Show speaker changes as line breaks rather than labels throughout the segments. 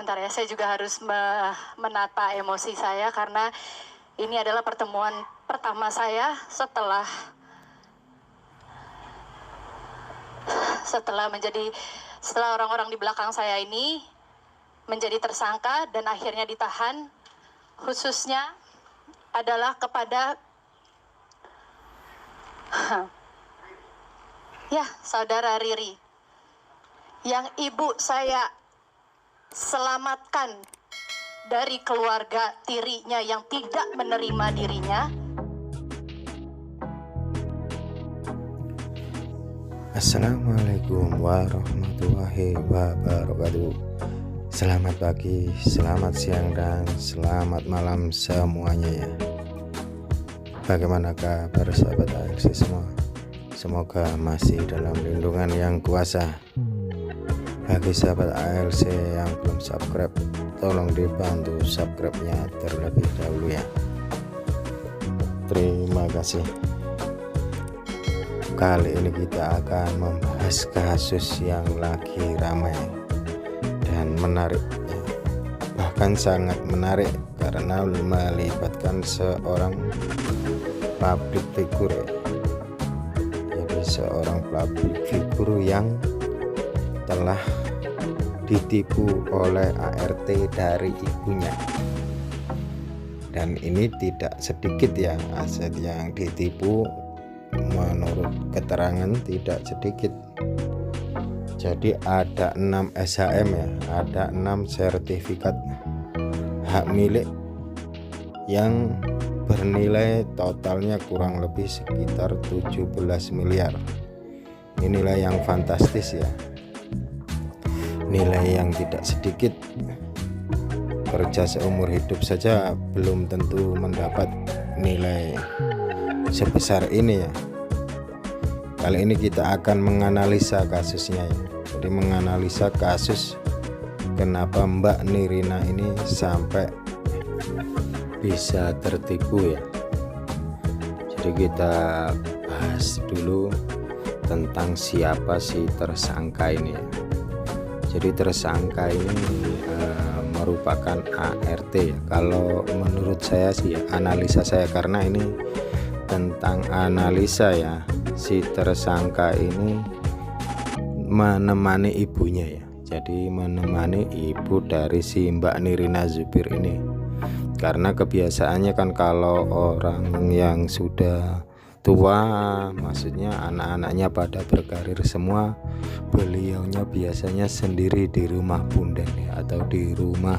Sebentar ya, saya juga harus menata emosi saya karena ini adalah pertemuan pertama saya setelah orang-orang di belakang saya ini menjadi tersangka dan akhirnya ditahan, khususnya adalah kepada ya saudara Riri yang ibu saya selamatkan dari keluarga tirinya yang tidak menerima dirinya.
Assalamualaikum warahmatullahi wabarakatuh. Selamat pagi, selamat siang, dan selamat malam semuanya ya. Bagaimana kabar sahabat ALC semua? Semoga masih dalam lindungan yang kuasa. Bagi sahabat ALC yang belum subscribe, tolong dibantu subscribe-nya terlebih dahulu ya. Terima kasih. Kali ini kita akan membahas kasus yang lagi ramai dan menarik, bahkan sangat menarik karena melibatkan seorang public figure. Jadi seorang public figure yang telah ditipu oleh ART dari ibunya, dan ini tidak sedikit ya aset yang ditipu. Menurut keterangan tidak sedikit. Jadi ada 6 SHM ya, ada 6 sertifikat hak milik yang bernilai totalnya kurang lebih sekitar 17 miliar. Ini nilai yang fantastis ya, nilai yang tidak sedikit. Kerja seumur hidup saja belum tentu mendapat nilai sebesar ini ya. Kali ini kita akan menganalisa kasusnya ya. Jadi menganalisa kasus kenapa Mbak Nirina ini sampai bisa tertipu ya. Jadi kita bahas dulu tentang siapa si tersangka ini ya. Jadi tersangka ini merupakan ART ya. Kalau menurut saya sih ya, analisa saya, karena ini tentang analisa ya, si tersangka ini menemani ibunya ya. Jadi menemani ibu dari si Mbak Nirina Zubir ini, karena kebiasaannya kan kalau orang yang sudah tua, maksudnya anak-anaknya pada berkarir semua, beliaunya biasanya sendiri di rumah bunda ya, atau di rumah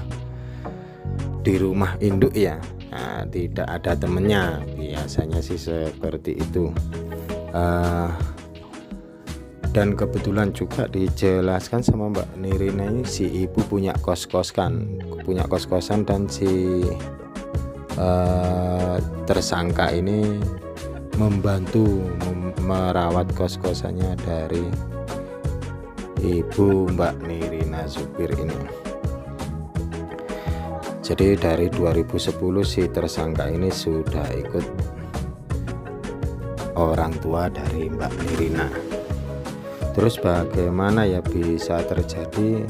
induk ya. Nah, tidak ada temennya, biasanya sih seperti itu. Dan kebetulan juga dijelaskan sama Mbak Nirina ini, si ibu punya kos-kosan dan si tersangka ini membantu merawat kos-kosannya dari ibu Mbak Nirina Zubir ini. Jadi dari 2010 si tersangka ini sudah ikut orang tua dari Mbak Nirina. Terus bagaimana ya bisa terjadi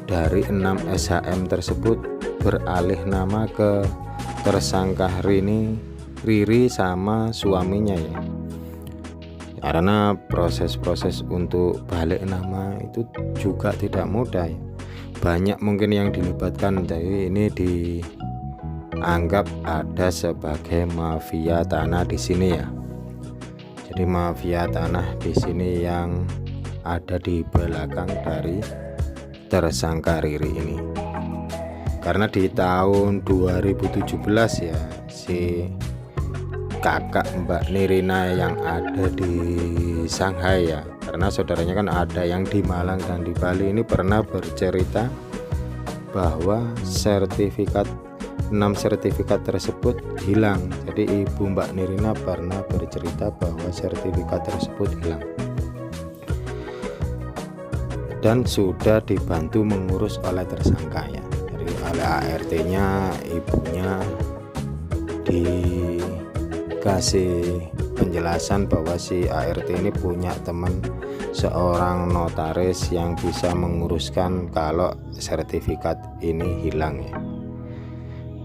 dari 6 SHM tersebut beralih nama ke tersangka Riri sama suaminya ya. Karena proses-proses untuk balik nama itu juga tidak mudah ya. Banyak mungkin yang dilibatkan, jadi ini dianggap ada sebagai mafia tanah di sini ya. Jadi mafia tanah di sini yang ada di belakang dari tersangka Riri ini. Karena di tahun 2017 ya, si kakak Mbak Nirina yang ada di Shanghai ya, karena saudaranya kan ada yang di Malang dan di Bali, ini pernah bercerita bahwa 6 sertifikat tersebut hilang. Jadi ibu Mbak Nirina pernah bercerita bahwa sertifikat tersebut hilang dan sudah dibantu mengurus oleh tersangka ya. Jadi oleh ART-nya, ibunya dikasih penjelasan bahwa si ART ini punya teman seorang notaris yang bisa menguruskan kalau sertifikat ini hilang ya.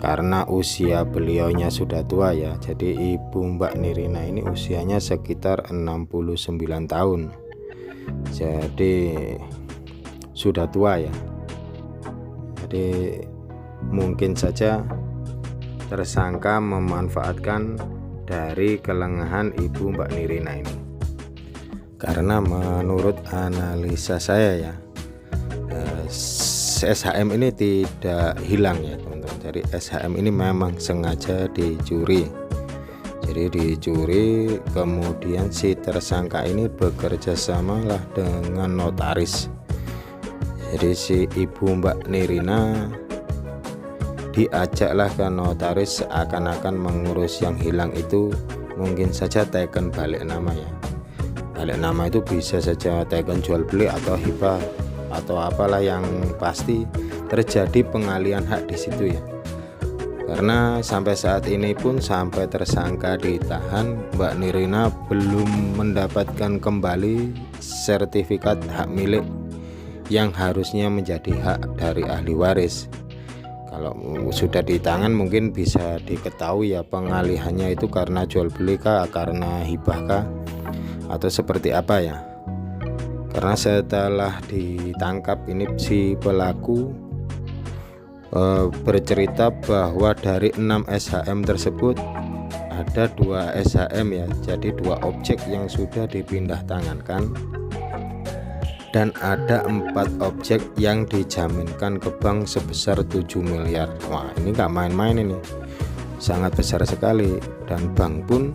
Karena usia beliaunya sudah tua ya, jadi Ibu Mbak Nirina ini usianya sekitar 69 tahun. Jadi sudah tua ya. Jadi mungkin saja tersangka memanfaatkan dari kelengahan Ibu Mbak Nirina ini. Karena menurut analisa saya ya, SHM ini tidak hilang ya teman-teman. Jadi SHM ini memang sengaja dicuri. Jadi dicuri, kemudian si tersangka ini bekerja samalah dengan notaris. Jadi si Ibu Mbak Nirina diajaklah ke notaris seakan-akan mengurus yang hilang itu, mungkin saja teken balik nama ya. Balik nama itu bisa saja teken jual beli atau hibah atau apalah, yang pasti terjadi pengalihan hak di situ ya. Karena sampai saat ini pun, sampai tersangka ditahan, Mbak Nirina belum mendapatkan kembali sertifikat hak milik yang harusnya menjadi hak dari ahli waris. Kalau sudah di tangan mungkin bisa diketahui ya pengalihannya itu karena jual beli kah, karena hibah kah, atau seperti apa ya. Karena setelah ditangkap ini si pelaku bercerita bahwa dari 6 SHM tersebut ada 2 SHM ya, jadi 2 objek yang sudah dipindah tangankan, dan ada 4 objek yang dijaminkan ke bank sebesar 7 miliar. Wah, ini gak main-main, ini sangat besar sekali. Dan bank pun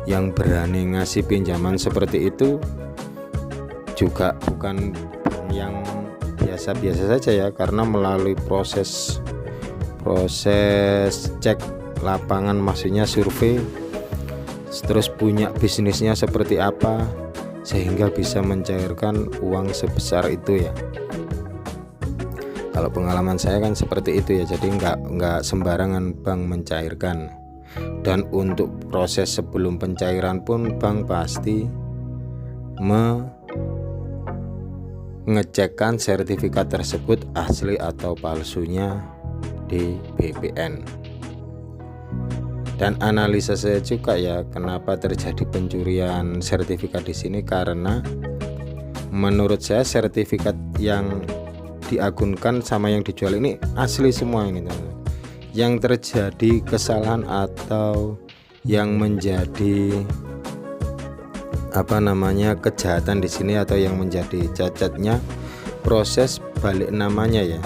yang berani ngasih pinjaman seperti itu juga bukan yang biasa-biasa saja ya, karena melalui proses cek lapangan, maksudnya survei, terus punya bisnisnya seperti apa sehingga bisa mencairkan uang sebesar itu ya. Kalau pengalaman saya kan seperti itu ya, jadi nggak sembarangan bank mencairkan. Dan untuk proses sebelum pencairan pun bank pasti mengecekkan sertifikat tersebut asli atau palsunya di BPN. Dan analisa saya juga ya, kenapa terjadi pencurian sertifikat di sini, karena menurut saya sertifikat yang diagunkan sama yang dijual ini asli semua ini teman-teman. Yang terjadi kesalahan atau yang menjadi kejahatan di sini atau yang menjadi cacatnya proses balik namanya ya.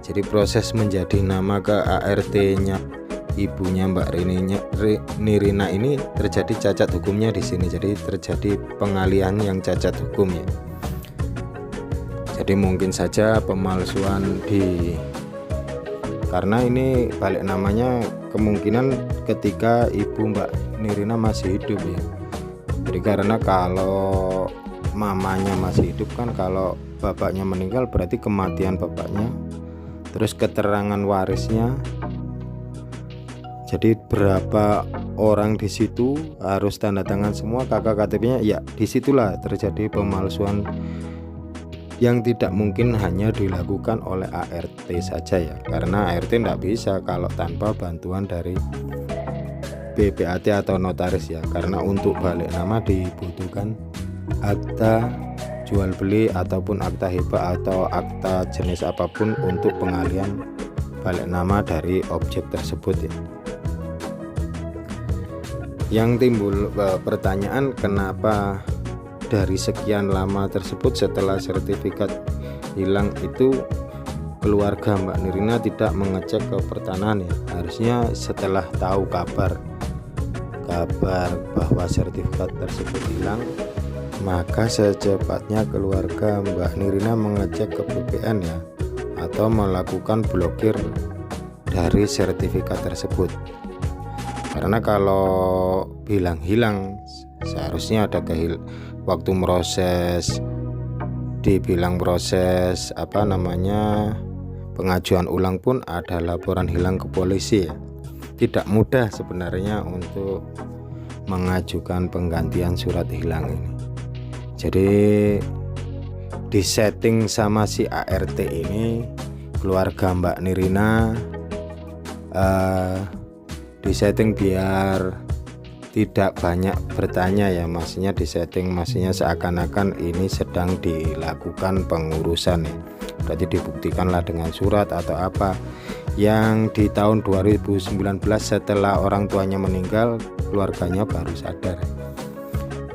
Jadi proses menjadi nama ke ART-nya ibunya Mbak Nirina ini terjadi cacat hukumnya di sini. Jadi terjadi pengalihan yang cacat hukum ya. Jadi mungkin saja pemalsuan karena ini balik namanya kemungkinan ketika ibu Mbak Nirina masih hidup ya. Jadi karena kalau mamanya masih hidup kan, kalau bapaknya meninggal berarti kematian bapaknya, terus keterangan warisnya. Jadi berapa orang di situ harus tanda tangan semua kakak KTP-nya ya, disitulah terjadi pemalsuan yang tidak mungkin hanya dilakukan oleh ART saja ya, karena ART tidak bisa kalau tanpa bantuan dari BPAT atau notaris ya, karena untuk balik nama dibutuhkan akta jual beli ataupun akta hibah atau akta jenis apapun untuk pengalihan balik nama dari objek tersebut ya. Yang timbul pertanyaan, kenapa dari sekian lama tersebut setelah sertifikat hilang itu keluarga Mbak Nirina tidak mengecek ke pertanahan ya. Harusnya setelah tahu kabar bahwa sertifikat tersebut hilang, maka secepatnya keluarga Mbak Nirina mengecek ke BPN ya, atau melakukan blokir dari sertifikat tersebut. Karena kalau bilang hilang, seharusnya ada waktu proses, dibilang proses pengajuan ulang pun ada laporan hilang ke polisi ya. Tidak mudah sebenarnya untuk mengajukan penggantian surat hilang ini. Jadi disetting sama si ART ini, keluarga Mbak Nirina disetting biar tidak banyak bertanya ya, maksudnya disetting, maksudnya seakan-akan ini sedang dilakukan pengurusan ya. Berarti dibuktikanlah dengan surat atau apa. Yang di tahun 2019 setelah orang tuanya meninggal, keluarganya baru sadar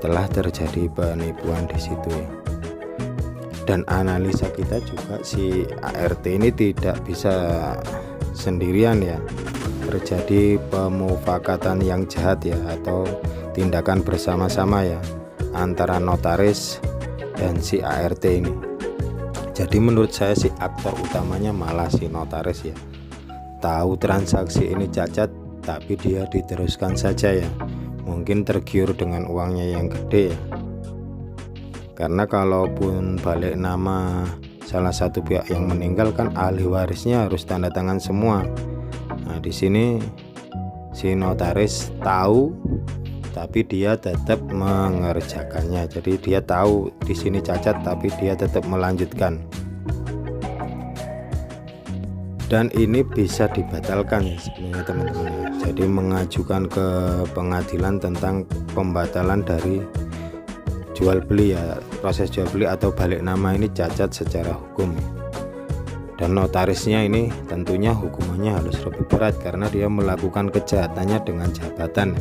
telah terjadi penipuan di situ ya. Dan analisa kita juga, si ART ini tidak bisa sendirian ya, terjadi pemufakatan yang jahat ya, atau tindakan bersama-sama ya antara notaris dan si ART ini. Jadi menurut saya si aktor utamanya malah si notaris ya, tahu transaksi ini cacat tapi dia diteruskan saja ya, mungkin tergiur dengan uangnya yang gede ya. Karena kalaupun balik nama salah satu pihak yang meninggal kan ahli warisnya harus tanda tangan semua. Nah, di sini si notaris tahu tapi dia tetap mengerjakannya. Jadi dia tahu di sini cacat tapi dia tetap melanjutkan. Dan ini bisa dibatalkan ya sebenarnya teman-teman. Jadi mengajukan ke pengadilan tentang pembatalan dari jual beli ya, proses jual beli atau balik nama ini cacat secara hukum. Dan notarisnya ini tentunya hukumannya harus lebih berat karena dia melakukan kejahatannya dengan jabatan.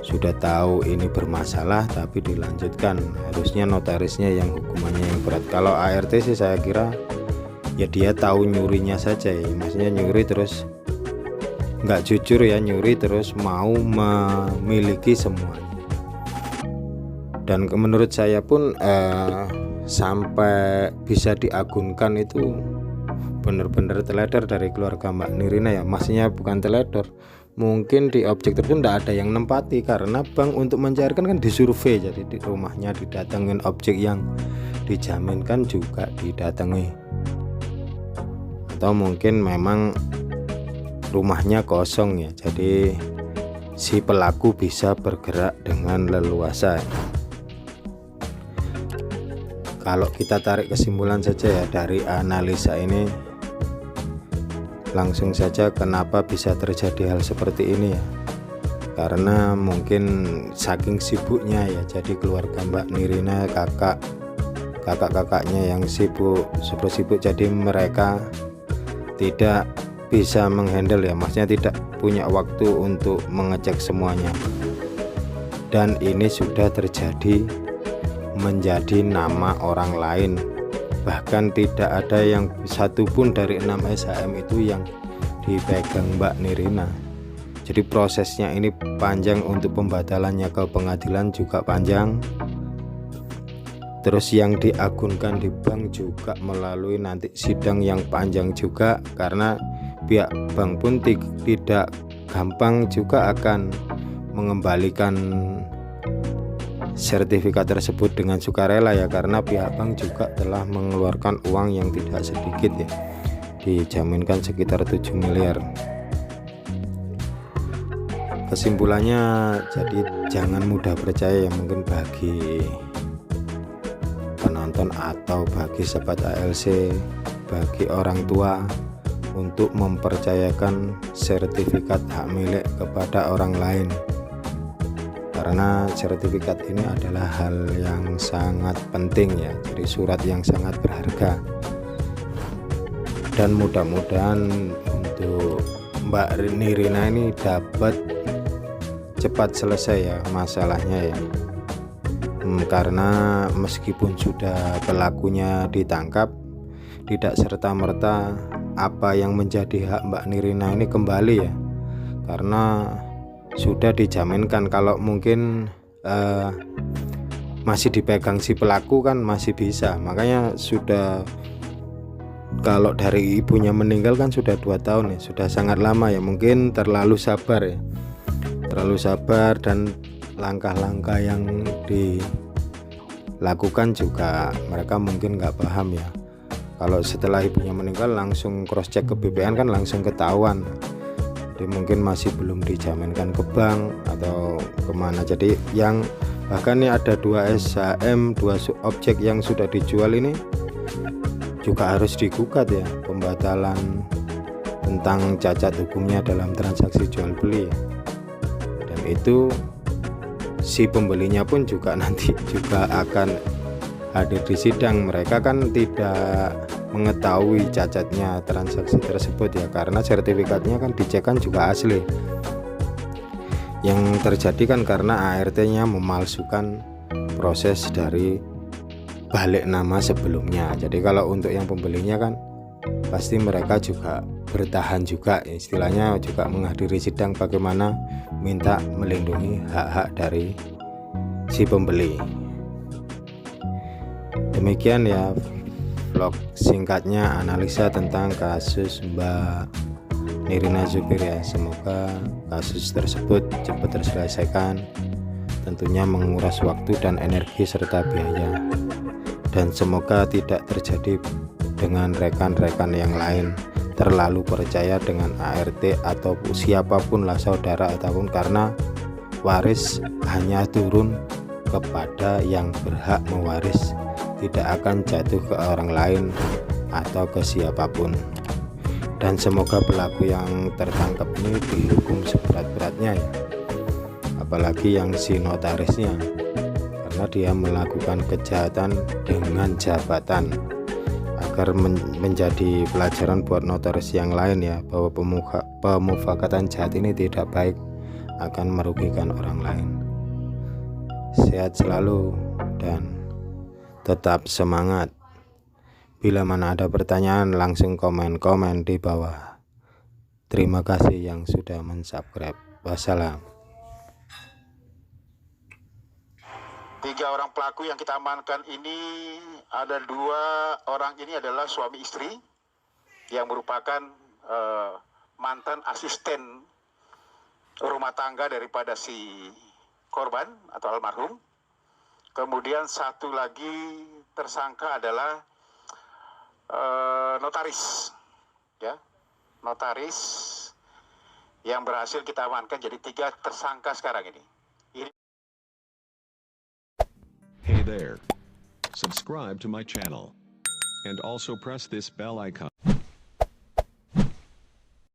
Sudah tahu ini bermasalah tapi dilanjutkan, harusnya notarisnya yang hukumannya yang berat. Kalau ART sih saya kira ya dia tahu nyurinya saja ya, maksudnya nyuri terus nggak jujur ya, nyuri terus mau memiliki semuanya. Dan menurut saya pun sampai bisa diagunkan itu benar-benar teledor dari keluarga Mbak Nirina ya, maksudnya bukan teledor, mungkin di objek tersebut tidak ada yang nempati karena bank untuk mencairkan kan disurvei, jadi di rumahnya didatengin, objek yang dijaminkan juga didatangi, atau mungkin memang rumahnya kosong ya, jadi si pelaku bisa bergerak dengan leluasa. Kalau kita tarik kesimpulan saja ya dari analisa ini, langsung saja kenapa bisa terjadi hal seperti ini ya, karena mungkin saking sibuknya ya, jadi keluarga Mbak Nirina, kakak-kakaknya yang sibuk, jadi mereka tidak bisa menghandle ya, maksudnya tidak punya waktu untuk mengecek semuanya. Dan ini sudah terjadi menjadi nama orang lain, bahkan tidak ada yang satupun dari 6 SHM itu yang dipegang Mbak Nirina. Jadi prosesnya ini panjang, untuk pembatalannya ke pengadilan juga panjang, terus yang diagunkan di bank juga melalui nanti sidang yang panjang juga, karena pihak bank pun tidak gampang juga akan mengembalikan sertifikat tersebut dengan sukarela ya, karena pihak bank juga telah mengeluarkan uang yang tidak sedikit ya, dijaminkan sekitar 7 miliar. Kesimpulannya, jadi jangan mudah percaya ya, mungkin bagi penonton atau bagi sahabat ALC, bagi orang tua untuk mempercayakan sertifikat hak milik kepada orang lain, karena sertifikat ini adalah hal yang sangat penting ya, jadi surat yang sangat berharga. Dan mudah-mudahan untuk Mbak Nirina ini dapat cepat selesai ya masalahnya ya, karena meskipun sudah pelakunya ditangkap, tidak serta-merta apa yang menjadi hak Mbak Nirina ini kembali ya, karena sudah dijaminkan. Kalau mungkin masih dipegang si pelaku kan masih bisa, makanya sudah, kalau dari ibunya meninggal kan sudah 2 tahun ya, sudah sangat lama ya, mungkin terlalu sabar ya, terlalu sabar, dan langkah-langkah yang dilakukan juga mereka mungkin nggak paham ya. Kalau setelah ibunya meninggal langsung cross check ke BPN kan langsung ketahuan, jadi mungkin masih belum dijaminkan ke bank atau kemana. Jadi yang Bahkan nih ada 2 SHM, 2 objek yang sudah dijual ini juga harus digugat ya, pembatalan tentang cacat hukumnya dalam transaksi jual beli. Dan itu si pembelinya pun juga nanti juga akan hadir di sidang. Mereka kan tidak mengetahui cacatnya transaksi tersebut ya, karena sertifikatnya kan dicek kan juga asli. Yang terjadi kan karena ART-nya memalsukan proses dari balik nama sebelumnya. Jadi kalau untuk yang pembelinya kan pasti mereka juga bertahan juga, istilahnya juga menghadiri sidang bagaimana minta melindungi hak-hak dari si pembeli. Demikian ya vlog singkatnya analisa tentang kasus Mbak Nirina Zubir ya. Semoga kasus tersebut cepat terselesaikan, tentunya menguras waktu dan energi serta biaya, dan semoga tidak terjadi dengan rekan-rekan yang lain terlalu percaya dengan ART atau siapapun lah, saudara ataupun, karena waris hanya turun kepada yang berhak mewaris, tidak akan jatuh ke orang lain atau ke siapapun. Dan semoga pelaku yang tertangkap ini dihukum seberat-beratnya ya, apalagi yang si notarisnya, karena dia melakukan kejahatan dengan jabatan, agar menjadi pelajaran buat notaris yang lain ya, bahwa pemufakatan jahat ini tidak baik, akan merugikan orang lain. Sehat selalu dan tetap semangat. Bila mana ada pertanyaan langsung komen-komen di bawah. Terima kasih yang sudah mensubscribe. Wassalam.
3 orang pelaku yang kita amankan ini, ada 2 orang ini adalah suami istri yang merupakan mantan asisten rumah tangga daripada si korban atau almarhum. Kemudian satu lagi tersangka adalah notaris ya, notaris yang berhasil kita amankan. Jadi 3 tersangka sekarang ini.
Hey there, subscribe to my channel and also press this bell icon.